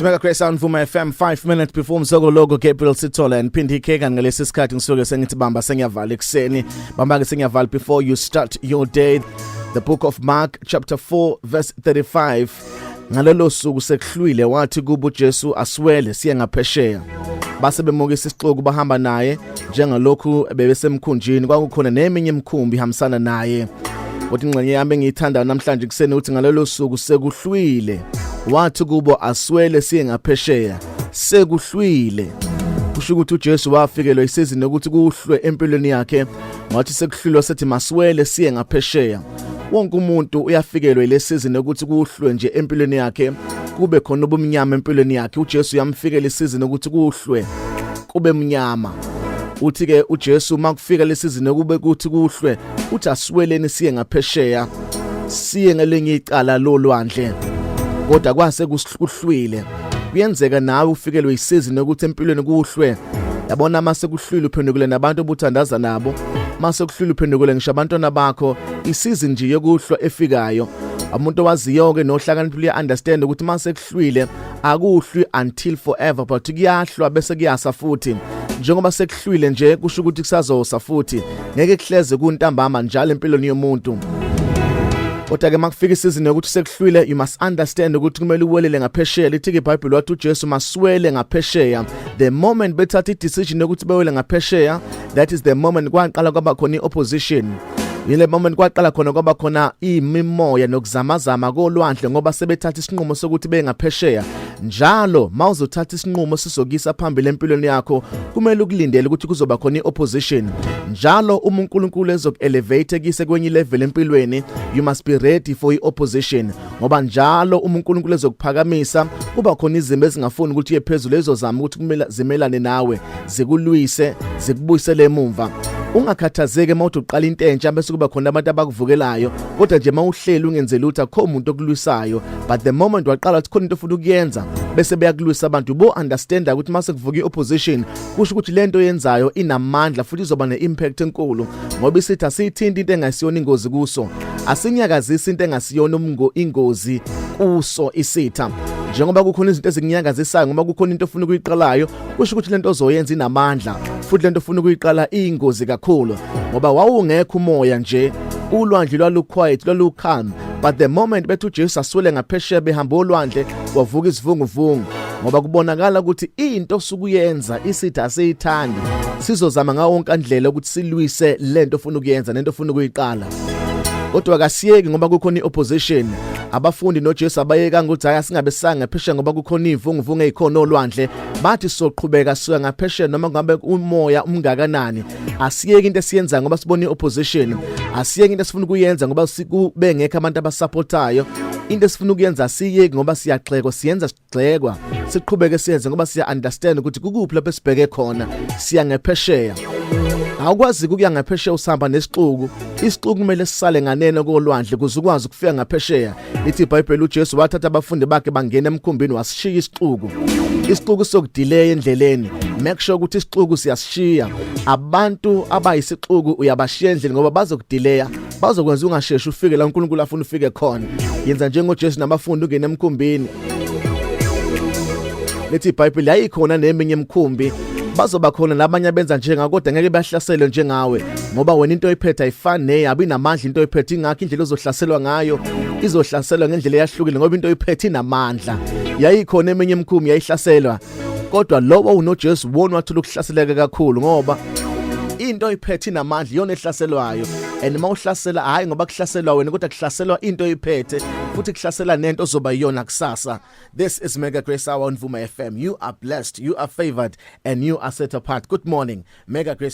It's Mega Grace on Vuma FM 5 minutes before Mzogo logo Gabriel Sitola and Pindi Kega ngalesi sikhathi ngisuke sengithi bamba sengiyavala ekseni bamba ke sengiyavala before you start your day. The book of Mark chapter 4 verse 35 ngalelo suku Sekuhlwile wathi kubo Jesu aswele siye ngaphesheya base bemokisa isixuku bahamba naye njengalokhu bebesemkhunjini kwakukhona neminye imkhumbi hamsana naye. Uthi ingxenye yami engiyithanda namhlanje kuseni uthi ngalelo suku Sekuhlwile wathi kubo aswele siye ngaphesheya Sekuhlwile. Kusho ukuthi uJesu wafikelwa isizini ukuthi kuhlwe empilweni yakhe wathi Sekuhlwile sethi maswele siye ngaphesheya. Wonke umuntu uyafikelwa lesizini ukuthi kuhlwe nje empilweni yakhe kube khona ubumnyama empilweni yakhe. uJesu yamfikela isizini ukuthi kuhlwe kube mnyama. Uthi ke uJesu makufika lesizini kube kuthi kuhlwe uthi asweleni siye ngaphesheya siye ngelinye icala lolwandle. Kodwa kwase kuhlwile kuyenzeka nawe ufikelwe isizini ukuthi empilweni kuhlwe. Yabona mase kuhlwile uphendukule nabantu obuthandaza nabo, mase kuhlwile uphendukule ngisho abantwana bakho, isizini nje yokuhlwa efikayo. Umuntu waziyo ke nohlakaniphile understand ukuthi mase kuhlwile akuhlwi until forever but kuyahlwa bese kuyasa futhi. Njengoba sekuhlwile nje kusho ukuthi kusazosa futhi ngeke kuhleze kuntambama njalo empilweni yomuntu. Kodwa ke makufika isizini ukuthi sekuhlwile you must understand ukuthi kumele uwelele ngaphesheya. Lithi ke iBhayibheli wathi uJesu maswele ngaphesheya. The moment bethatha idecision ukuthi bewele ngaphesheya, that is the moment kwaqala kwaba khona iopposition. Yile moment kwaqala khona kwaba khona imimoya nokuzamazama kolwandle ngoba sebethatha isinqumo sokuthi bengaphesheya. Njalo mawuzothatha isinqumo sisokisa phambili empilweni yakho kumele ukulindele ukuthi kuzoba khona iopposition. Njalo uNkulunkulu ezokelevate kise kwenye level empilweni, you must be ready for iopposition. Ngoba njalo uNkulunkulu ezokuphakamisa kuba khona izimo ezingafuni ukuthi yephezulu ezozama ukuthi kumele zimelane nawe, zikulwise, zikubuyisele emumva. Ungakhathazeke mawuthi uqala into entsha bese kuba khona abantu abakuvukelayo, kodwa nje mawuhleli ungenze lutho akho umuntu okulwisayo. But the moment waqala ukuthi khona into ofuna ukuyenza bese beyakulwisa abantu, bo understand ukuthi mase kuvuka iopposition kusho ukuthi lento oyenzayo inamandla futhi izoba neimpact enkulu. Ngoba isithi asithinta into engasiyona ingozi kuso, asinyakazisa into engasiyona ingozi kuso isitha. Njengoba kukhona izinto ezinyakazisayo ngoba kukhona into ofuna ukuyiqalayo kusho ukuthi lento ozoyenza inamandla futhi lento ofuna ukuyiqala ingozi kakhulu. Ngoba wawungekho umoya nje, ulwandle lwaluquiet lwalucalm, but the moment bethu uJesu aswele ngaphesheya behamba olwandle kwavuka isivunguvungu. Ngoba kubonakala ukuthi into osukuyenza isithi asiyithandi, sizozama ngawo wonke indlela ukuthi silwise lento ofuna ukuyenza nento ofuna ukuyiqala. Kodwa kasiyeki ngoba kukhona iopposition. Abafundi noJesu abayeka ukuthi hayi singabe sangaphesheya ngoba kukhona ivunguvungu ezikhona olwandle, bathi soqhubeka siya ngaphesheya noma ngabe umoya umngakanani. Asiyeki into esiyenza ngoba sibona iopposition, asiyeki into esifuna ukuyenza ngoba sikube ngeke abantu abasupportayo. Into esifuna ukuyenza asiyeki ngoba siyagxekwa, siyenza sigxekwa, siqhubeke siyenze ngoba siya understand ukuthi kukuphi lapho sibheke khona siya ngaphesheya. Awukwazi ukuya ngaphesheya usihamba nesixuku, isixuku kumele sisale nganene kolwandle kuze ukwazi ukufika ngaphesheya. Lithi iBhayibheli uJesu wathatha abafundi bakhe bangena emkhumbini wasishiya isixuku. Isixuku sokudelay endleleni, make sure ukuthi isixuku siyasishiya. Abantu abayisixuku uyabashiya endleleni ngoba bazokudelaya, bazokwenza ungasheshi ufike la uNkulunkulu afuna ufike khona. Yenza njengoJesu nabafundi ungena emkhumbini. Lithi iBhayibheli ayikhona neminye emkhumbi bazoba khona labanye abenza njenga kodwa ngeke bahlaselwe njengawe ngoba wena into oyiphethe ayifani neyabi namandla. Into oyiphethe ingakho indlela ozohlaselwa ngayo izohlaselwa ngendlela eyahlukile ngoba into oyiphethe inamandla. Yayikhona eminye emkhumbi yayihlaselwa, kodwa lowo unoJesu wona wathola ukuhlaseleka kakhulu ngoba into oyiphethe inamandla iyona ehlaselwayo. And mawuhlasela hayi ngoba kuhlaselwa wena kodwa kuhlaselwa into oyiphethe futhi kuhlasela nento ozoba yiyona kusasa. This is Mega Grace Hour on Vuma FM. You are blessed, you are favored, and you are set apart. Good morning, Mega Grace.